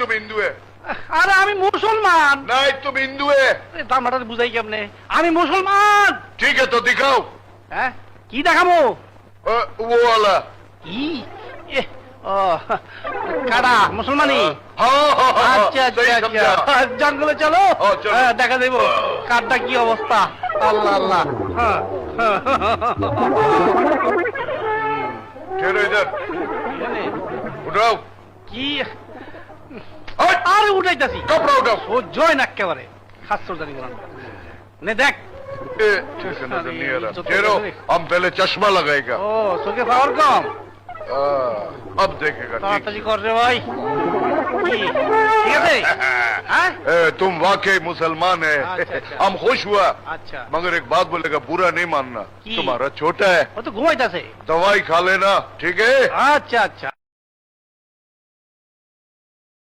तुम हिंदू है আরে আমি মুসলমান। नहीं तुम हिंदू है দামাটা বুঝাই কেমনে? আমি মুসলমান। ठीक है तो दिखाओ হ্যাঁ কি দেখাবো? वो वाला কি? এ, ও কারা মুসলমানি? हाँ हाँ हाँ আচ্ছা আচ্ছা सही আচ্ছা समझा জঙ্গলে চলো। ও, চলো। হ্যাঁ, দেখা দেব কারটা কি অবস্থা। আল্লাহ আল্লাহ। হ্যাঁ, হ্যাঁ, ठहरो इधर এখানে उठाओ কি? हट, আরে উঠাইতাছি। कपड़ा उठाओ সহ্যই না একেবারে। খাচ্ছর জানি কোন। নে দেখ। ए, ठीक है नजर नहीं आ रहा ठहरो हम पहले चश्मा लगाएगा ও চোখে পাওয়ার কম। अब देखेगा ठीक তাড়াতাড়ি কর রে ভাই। কি? ঠিক আছে? হ্যাঁ? ए, तुम वाकई मुसलमान है अच्छा, अच्छा। हम खुश हुआ আচ্ছা। मगर एक बात बोलेगा बुरा नहीं मानना की? तुम्हारा छोटा है ও তো ঘুমাইতাছে। दवाई खा लेना ठीक है আচ্ছা আচ্ছা।